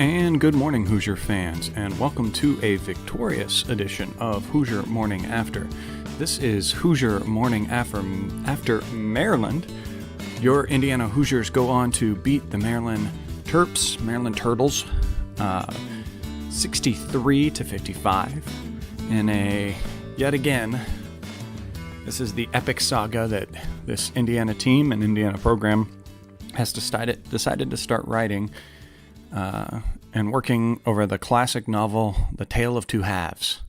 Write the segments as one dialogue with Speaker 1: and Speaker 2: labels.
Speaker 1: And good morning, Hoosier fans, and welcome to a victorious edition of Hoosier Morning After. This is Hoosier Morning After Maryland. Your Indiana Hoosiers go on to beat the Maryland Turtles, 63-55 in yet again, this is the epic saga that this Indiana team and Indiana program has decided to start writing and working over the classic novel, The Tale of Two Halves.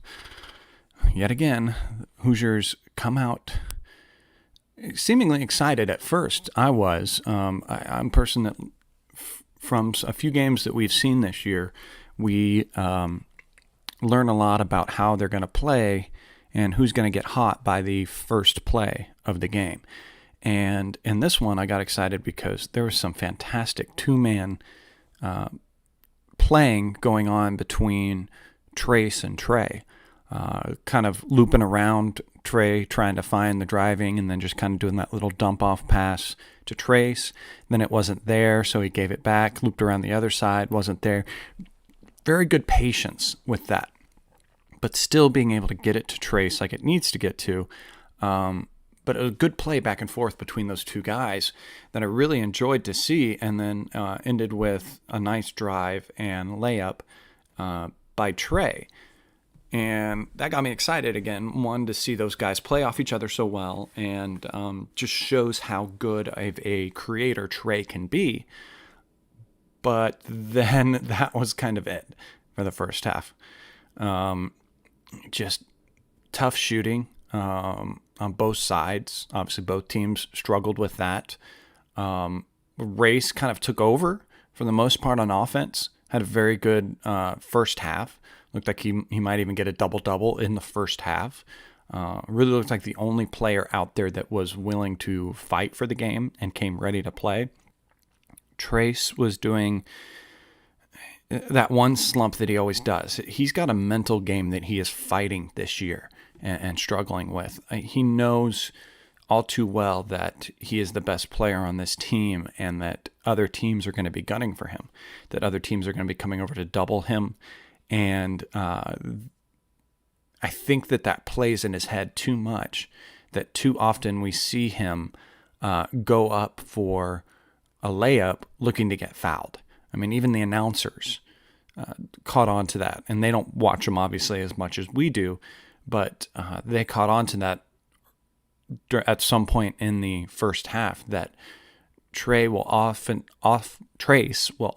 Speaker 1: Yet again, Hoosiers come out seemingly excited at first. I was. I'm a person that, from a few games that we've seen this year, we learn a lot about how they're going to play and who's going to get hot by the first play of the game. And in this one, I got excited because there was some fantastic two-man playing going on between Trace and Trey, kind of looping around Trey, trying to find the driving, and then just kind of doing that little dump-off pass to Trace. Then it wasn't there, so he gave it back, looped around the other side, wasn't there. Very good patience with that, but still being able to get it to Trace like it needs to get to. But a good play back and forth between those two guys that I really enjoyed to see, and then ended with a nice drive and layup by Trey. And that got me excited again, one, to see those guys play off each other so well, and just shows how good of a creator Trey can be. But then that was kind of it for the first half. Just tough shooting on both sides. Obviously, both teams struggled with that. Race kind of took over for the most part on offense. Had a very good first half. Looked like he might even get a double-double in the first half. Really looked like the only player out there that was willing to fight for the game and came ready to play. Trace was doing that one slump that he always does. He's got a mental game that he is fighting this year and struggling with. He knows all too well that he is the best player on this team and that other teams are going to be gunning for him, that other teams are going to be coming over to double him. And I think that plays in his head too much, that too often we see him go up for a layup looking to get fouled. I mean, even the announcers caught on to that, and they don't watch them obviously as much as we do, but they caught on to that at some point in the first half, that Trace will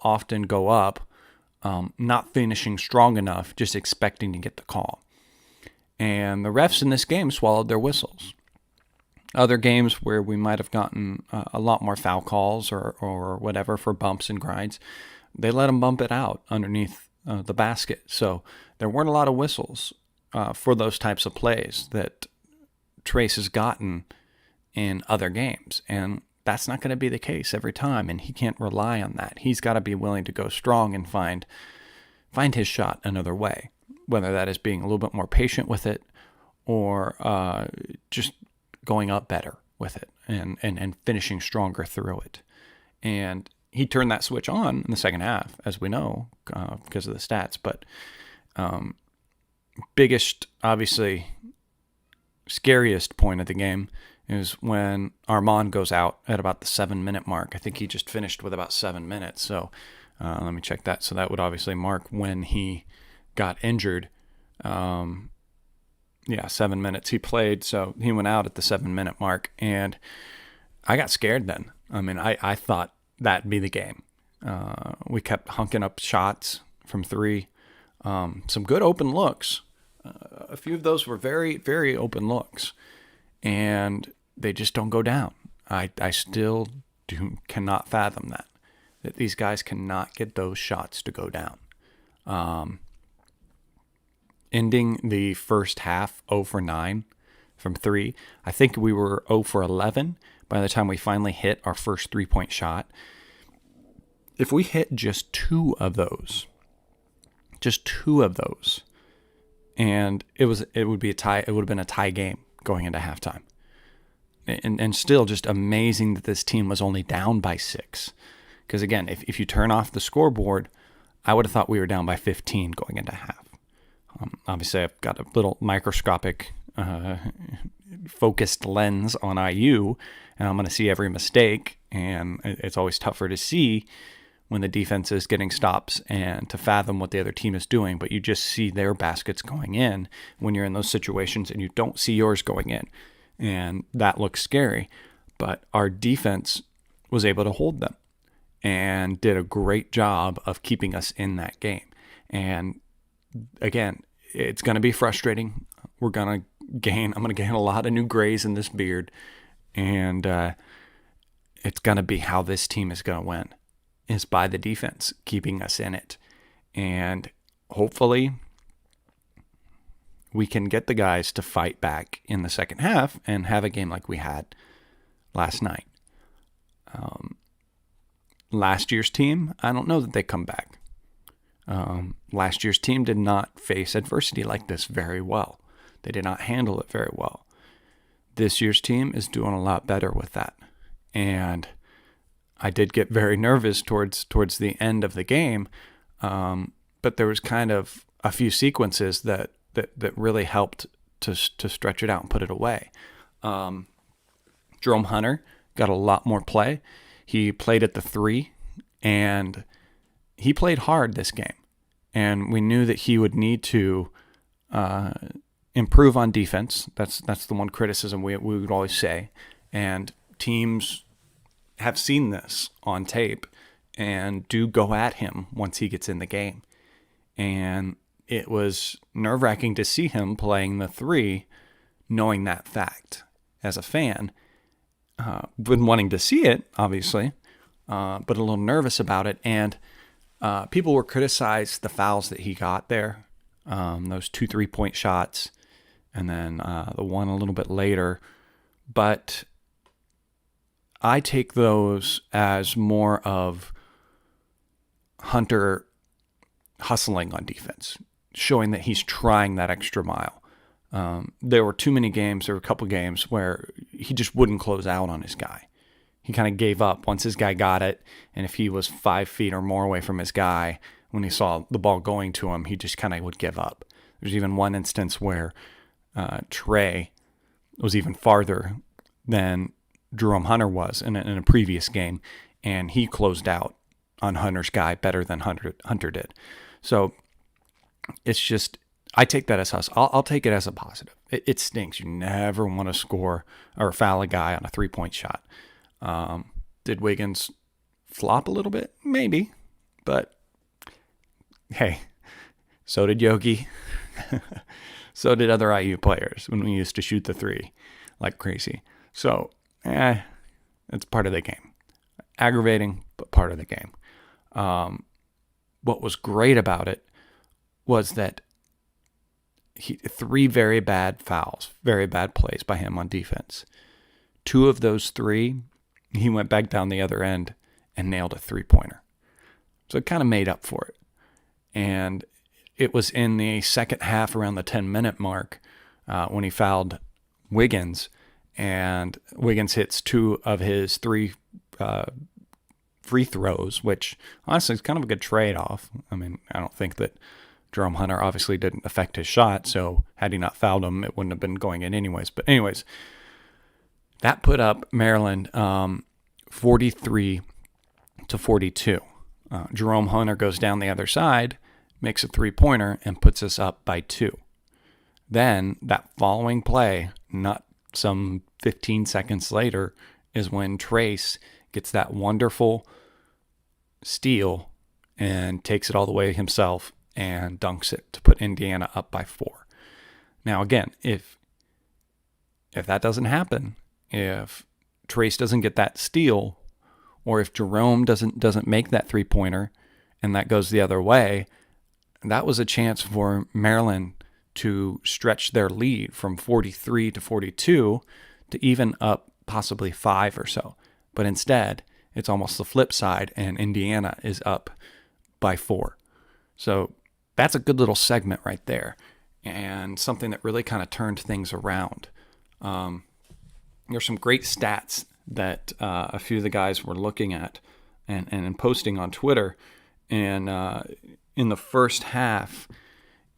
Speaker 1: often go up, not finishing strong enough, just expecting to get the call. And the refs in this game swallowed their whistles. Other games where we might have gotten a lot more foul calls or whatever for bumps and grinds, they let them bump it out underneath the basket. So there weren't a lot of whistles for those types of plays that Trace has gotten in other games. And that's not going to be the case every time, and he can't rely on that. He's got to be willing to go strong and find his shot another way, whether that is being a little bit more patient with it or just going up better with it and finishing stronger through it. And he turned that switch on in the second half, as we know, because of the stats. But biggest, obviously, scariest point of the game is when Armand goes out at about the 7-minute mark. I think he just finished with about 7 minutes. So let me check that. So that would obviously mark when he got injured. 7 minutes he played. So he went out at the 7-minute mark. And I got scared then. I mean, I thought that'd be the game. We kept hunking up shots from three. Some good open looks. A few of those were very, very open looks. And they just don't go down. I still cannot fathom that these guys cannot get those shots to go down. Ending the first half 0 for 9 from three. I think we were 0 for 11 by the time we finally hit our first 3-point shot. If we hit just two of those, and it would be a tie. It would have been a tie game going into halftime. And still just amazing that this team was only down by 6. Because again, if you turn off the scoreboard, I would have thought we were down by 15 going into half. Obviously, I've got a little microscopic focused lens on IU, and I'm going to see every mistake, and it's always tougher to see when the defense is getting stops and to fathom what the other team is doing, but you just see their baskets going in when you're in those situations and you don't see yours going in, and that looks scary. But our defense was able to hold them and did a great job of keeping us in that game. And again, it's going to be frustrating. I'm going to gain a lot of new grays in this beard, and it's going to be how this team is going to win, is by the defense keeping us in it. And hopefully we can get the guys to fight back in the second half and have a game like we had last night. Last year's team, I don't know that they come back. Last year's team did not face adversity like this very well. They did not handle it very well. This year's team is doing a lot better with that. And I did get very nervous towards the end of the game, but there was kind of a few sequences that really helped to stretch it out and put it away. Jerome Hunter got a lot more play. He played at the 3, and he played hard this game. And we knew that he would need to improve on defense. That's the one criticism we would always say. And teams have seen this on tape and do go at him once he gets in the game. And it was nerve-wracking to see him playing the 3, knowing that fact as a fan. Been wanting to see it, obviously, but a little nervous about it. And people were criticized the fouls that he got there, those 2 3-point shots, and then the one a little bit later. But I take those as more of Hunter hustling on defense, showing that he's trying that extra mile. There were a couple games where he just wouldn't close out on his guy. He kind of gave up once his guy got it, and if he was 5 feet or more away from his guy, when he saw the ball going to him, he just kind of would give up. There's even one instance where Trey was even farther than Jerome Hunter was in a previous game, and he closed out on Hunter's guy better than Hunter did. So it's just, I take that as hustle. I'll take it as a positive. It stinks. You never want to score or foul a guy on a 3-point shot. Did Wiggins flop a little bit? Maybe. But, hey, so did Yogi. So did other IU players when we used to shoot the 3 like crazy. So, it's part of the game. Aggravating, but part of the game. What was great about it was that 3 very bad fouls, very bad plays by him on defense. 2 of those 3, he went back down the other end and nailed a 3-pointer. So it kind of made up for it. And it was in the second half around the 10-minute mark when he fouled Wiggins, and Wiggins hits 2 of his 3 free throws, which honestly is kind of a good trade-off. I mean, I don't think that Jerome Hunter obviously didn't affect his shot, so had he not fouled him, it wouldn't have been going in anyways. But anyways, that put up Maryland 43-42. Jerome Hunter goes down the other side, makes a 3-pointer, and puts us up by 2. Then that following play, not some 15 seconds later, is when Trace gets that wonderful steal and takes it all the way himself and dunks it to put Indiana up by 4. Now, again, if that doesn't happen, if Trace doesn't get that steal, or if Jerome doesn't make that 3-pointer and that goes the other way, that was a chance for Maryland to stretch their lead from 43 to 42 to even up possibly 5 or so. But instead, it's almost the flip side, and Indiana is up by 4. So that's a good little segment right there, and something that really kind of turned things around. There's some great stats that a few of the guys were looking at and posting on Twitter, and in the first half,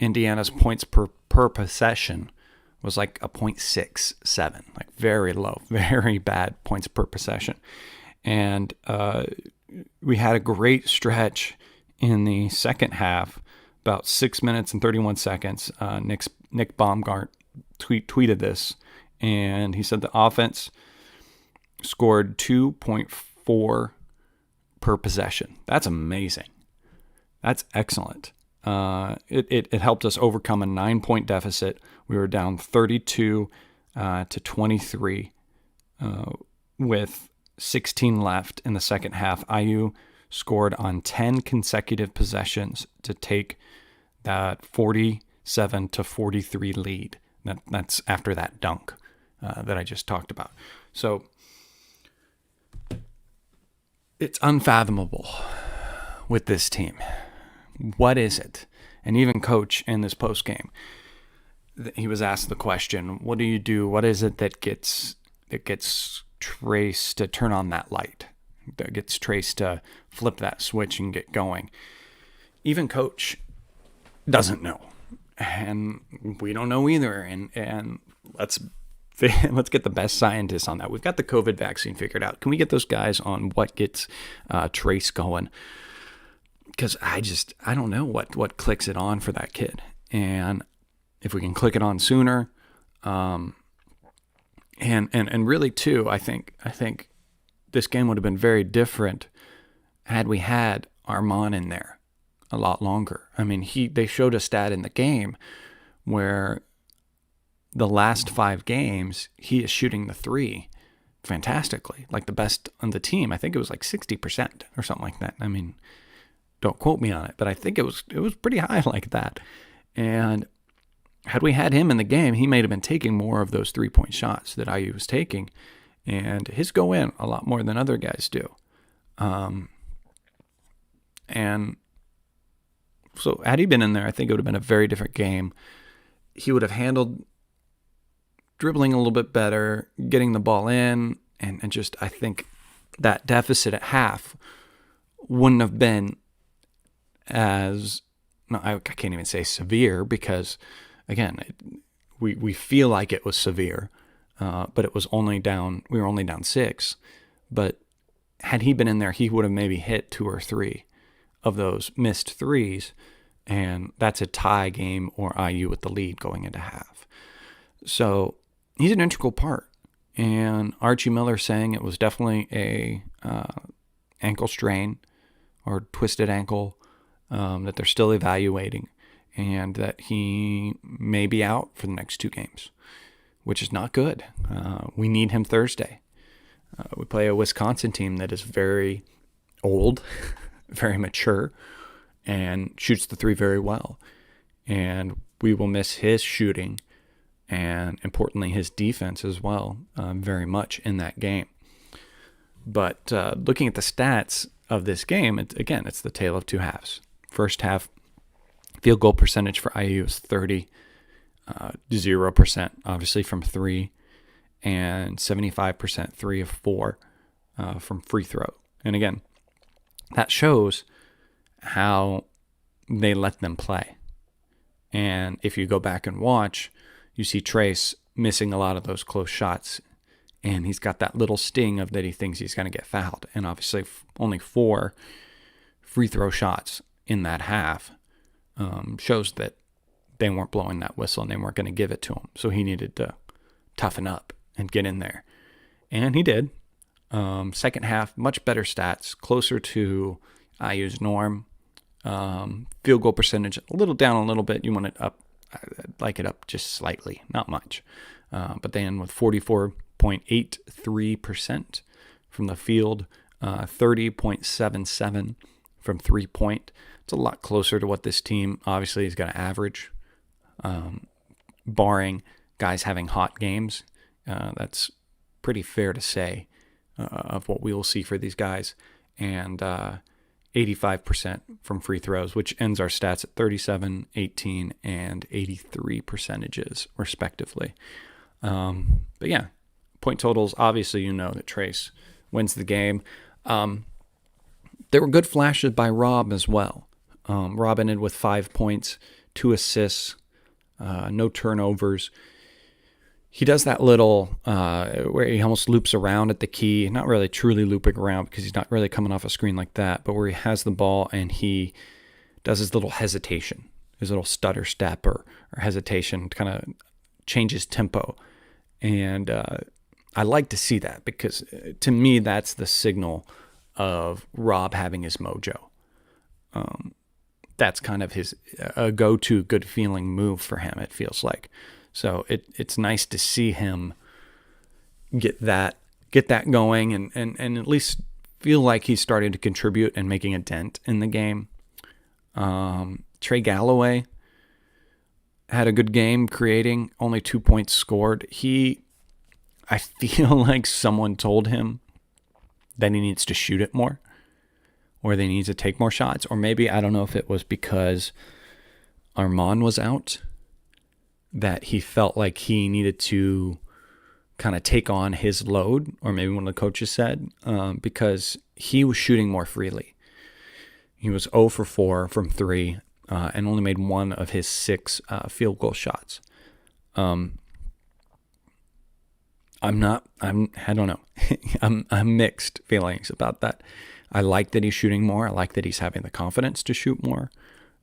Speaker 1: Indiana's points per possession was like a 0.67, like very low, very bad points per possession. And we had a great stretch in the second half, about 6 minutes and 31 seconds. Nick Baumgart tweeted this, and he said the offense scored 2.4 per possession. That's amazing. That's excellent. It helped us overcome a 9-point deficit. We were down 32 to 23 with 16 left in the second half. IU scored on 10 consecutive possessions to take that 47 to 43 lead. That's after that dunk that I just talked about. So it's unfathomable with this team. What is it? And even coach in this post game, he was asked the question, what do you do? What is it that gets Trace to turn on that light, that gets Trace to flip that switch and get going? Even coach doesn't know, and we don't know either. And let's get the best scientists on that. We've got the COVID vaccine figured out. Can we get those guys on what gets Trace going? Because I don't know what clicks it on for that kid. And if we can click it on sooner, and really too, I think this game would have been very different had we had Armand in there a lot longer. I mean, they showed a stat in the game where the last 5 games he is shooting the three fantastically, like the best on the team. I think it was like 60% or something like that. I mean, don't quote me on it, but I think it was pretty high like that. And had we had him in the game, he may have been taking more of those 3-point shots that IU was taking, and his go in a lot more than other guys do. And so had he been in there, I think it would have been a very different game. He would have handled dribbling a little bit better, getting the ball in, and just, I think that deficit at half wouldn't have been as, no, I can't even say severe, because again, we feel like it was severe, but it was only down. We were only down 6. But had he been in there, he would have maybe hit 2 or 3 of those missed threes, and that's a tie game or IU with the lead going into half. So he's an integral part. And Archie Miller saying it was definitely a ankle strain or twisted ankle that they're still evaluating, and that he may be out for the next 2 games, which is not good. We need him Thursday. We play a Wisconsin team that is very old, very mature, and shoots the three very well. And we will miss his shooting and, importantly, his defense as well, very much in that game. But looking at the stats of this game, it's the tale of 2 halves. First half, field goal percentage for IU is 0% obviously from 3, and 75% 3 of 4 from free throw. And again, that shows how they let them play. And if you go back and watch, you see Trace missing a lot of those close shots, and he's got that little sting of that he thinks he's going to get fouled. And obviously only 4 free throw shots in that half shows that they weren't blowing that whistle and they weren't going to give it to him. So he needed to toughen up and get in there. And he did. Second half, much better stats, closer to IU's norm. Field goal percentage, a little down a little bit. You want it up, I'd like it up just slightly, not much. But they end with 44.83% from the field, 30.77 from 3-point. It's a lot closer to what this team obviously is going to average, barring guys having hot games. That's pretty fair to say of what we will see for these guys. And 85% from free throws, which ends our stats at 37, 18, and 83 percentages, respectively. But yeah, point totals, obviously you know that Trace wins the game. There were good flashes by Rob as well. Rob ended with 5 points, 2 assists, no turnovers. He does that little where he almost loops around at the key, not really truly looping around because he's not really coming off a screen like that, but where he has the ball and he does his little hesitation, his little stutter step or hesitation, kind of changes tempo. And I like to see that because to me, that's the signal of Rob having his mojo. That's kind of his a go-to good feeling move for him, it feels like. So it's nice to see him get that going and at least feel like he's starting to contribute and making a dent in the game. Trey Galloway had a good game creating, only 2 points scored. I feel like someone told him that he needs to shoot it more or they need to take more shots. Or maybe, I don't know if it was because Armand was out, that he felt like he needed to kind of take on his load, or maybe one of the coaches said, because he was shooting more freely. He was 0 for 4 from 3 and only made 1 of his 6 field goal shots. I don't know. I'm mixed feelings about that. I like that he's shooting more. I like that he's having the confidence to shoot more.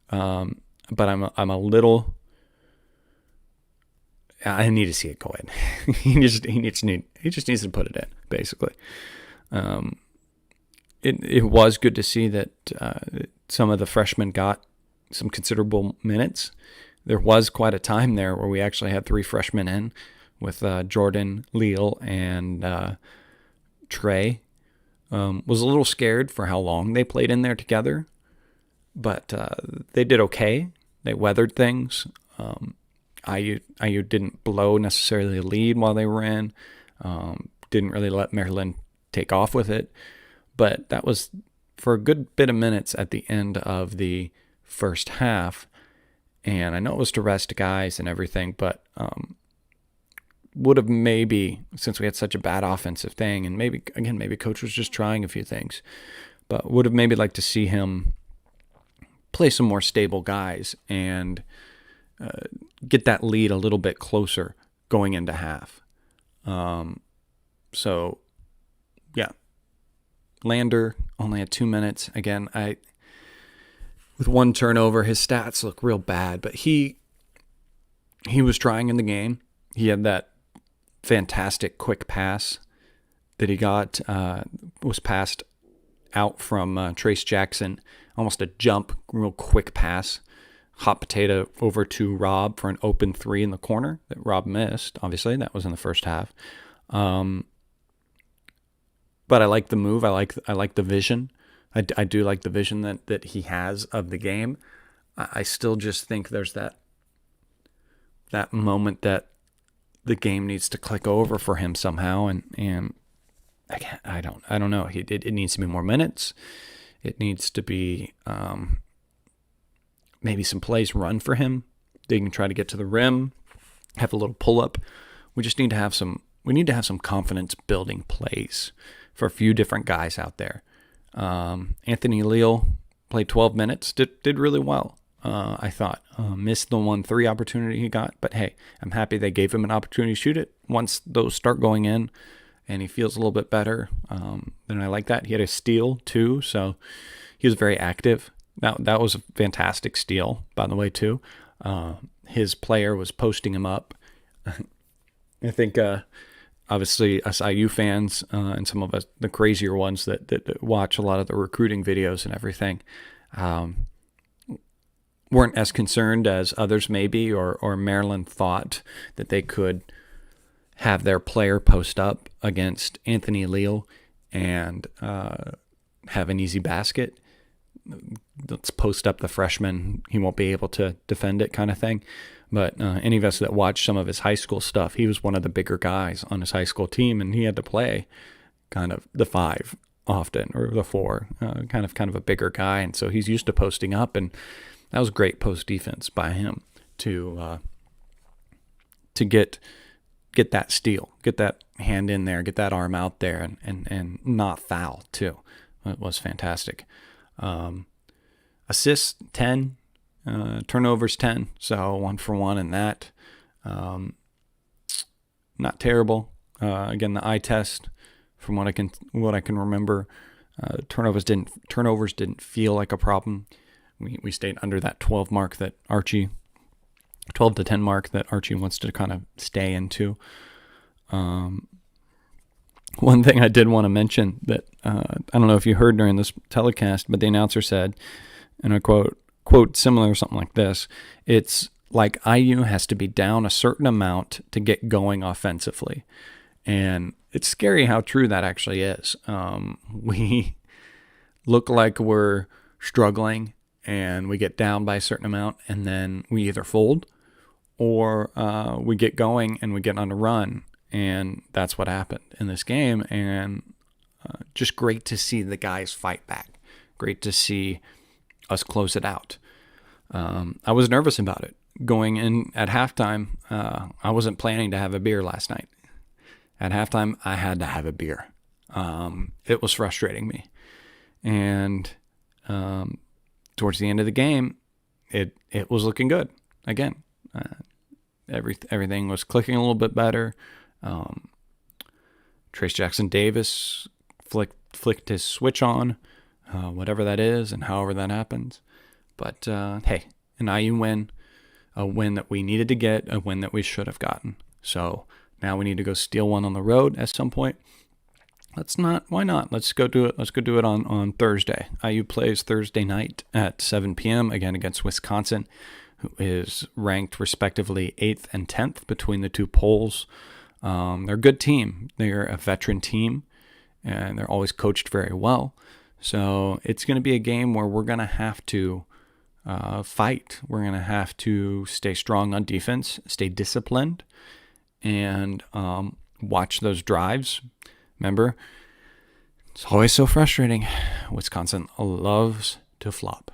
Speaker 1: But I'm a little. I need to see it go in. He just needs to put it in, basically. It was good to see that some of the freshmen got some considerable minutes. There was quite a time there where we actually had 3 freshmen in with Jordan, Leal, and Trey. Was a little scared for how long they played in there together, but they did okay. They weathered things. IU didn't blow necessarily a lead while they were in. Didn't really let Maryland take off with it. But that was for a good bit of minutes at the end of the first half. And I know it was to rest guys and everything, but would have maybe, since we had such a bad offensive thing, and maybe coach was just trying a few things, but would have maybe liked to see him play some more stable guys and get that lead a little bit closer going into half. So, yeah. Lander only had 2 minutes. Again, with 1 turnover, his stats look real bad, but he was trying in the game. He had that fantastic quick pass that he got, was passed out from Trace Jackson, almost a jump, real quick pass. Hot potato over to Rob for an open 3 in the corner that Rob missed. Obviously, that was in the first half. But I like the move. I like the vision. I do like the vision that he has of the game. I still just think there's that moment that the game needs to click over for him somehow, and I don't know. It needs to be more minutes. It needs to be maybe some plays run for him. They can try to get to the rim, have a little pull up. We just need to have some. We need to have some confidence building plays for a few different guys out there. Anthony Leal played 12 minutes, did really well. I thought missed the 1-3 opportunity he got, but hey, I'm happy they gave him an opportunity to shoot it. Once those start going in, and he feels a little bit better, then I like that. He had a steal too, so he was very active. That was a fantastic steal, by the way, too. His player was posting him up. I think, obviously, us IU fans and some of us, the crazier ones that watch a lot of the recruiting videos and everything, weren't as concerned as others maybe, or Maryland thought that they could have their player post up against Anthony Leal and have an easy basket. Let's post up the freshman. He won't be able to defend it, kind of thing. But any of us that watched some of his high school stuff, he was one of the bigger guys on his high school team, and he had to play kind of the 5 often, or the 4, kind of a bigger guy, and so he's used to posting up, and that was great post defense by him to get that steal, get that hand in there, get that arm out there, and not foul too. It was fantastic. Assists 10, turnovers 10, so 1 for 1 in that. Not terrible. Again, the eye test, from what I can remember, turnovers didn't feel like a problem. We stayed under that 12 to 10 mark that Archie wants to kind of stay into. One thing I did want to mention that I don't know if you heard during this telecast, but the announcer said, and I quote similar, something like this: it's like IU has to be down a certain amount to get going offensively. And it's scary how true that actually is. We look like we're struggling and we get down by a certain amount, and then we either fold or we get going and we get on a run. And that's what happened in this game. And just great to see the guys fight back. Great to see us close it out. I was nervous about it. Going in at halftime, I wasn't planning to have a beer last night. At halftime, I had to have a beer. It was frustrating me. And towards the end of the game, it was looking good. Again, everything was clicking a little bit better. Trace Jackson Davis flicked his switch on, whatever that is and however that happens. But hey, an IU win, a win that we needed to get, a win that we should have gotten. So now we need to go steal one on the road at some point. Why not? Let's go do it. Let's go do it on Thursday. IU plays Thursday night at 7 p.m. again against Wisconsin, who is ranked respectively 8th and 10th between the two polls. They're a good team. They're a veteran team, and they're always coached very well. So it's going to be a game where we're going to have to fight. We're going to have to stay strong on defense, stay disciplined, and watch those drives. Remember, it's always so frustrating. Wisconsin loves to flop.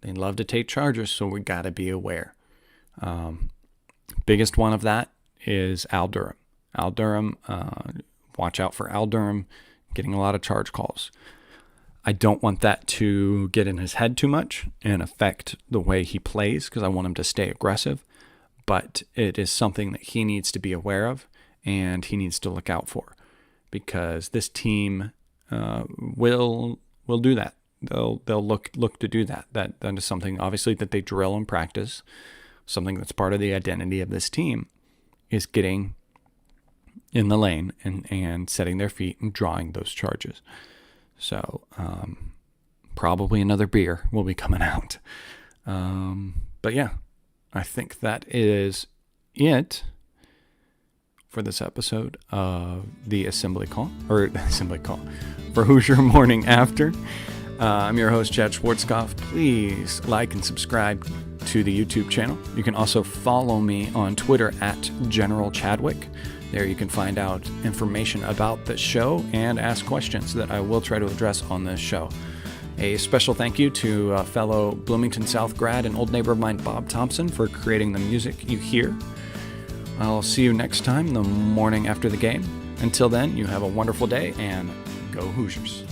Speaker 1: They love to take charges, so we got to be aware. Biggest one of that is Al Durham. Al Durham, watch out for Al Durham getting a lot of charge calls. I don't want that to get in his head too much and affect the way he plays, because I want him to stay aggressive. But it is something that he needs to be aware of and he needs to look out for, because this team will do that. They'll look to do that. That is something obviously that they drill and practice. Something that's part of the identity of this team is getting in the lane and setting their feet and drawing those charges. So probably another beer will be coming out. But yeah, I think that is it for this episode of the Assembly Call for Hoosier Morning After. I'm your host, Chad Schwarzkopf. Please like and subscribe to the YouTube channel. You can also follow me on Twitter at General Chadwick. There you can find out information about the show and ask questions that I will try to address on this show. A special thank you to fellow Bloomington South grad and old neighbor of mine, Bob Thompson, for creating the music you hear. I'll see you next time, the morning after the game. Until then, you have a wonderful day, and go Hoosiers.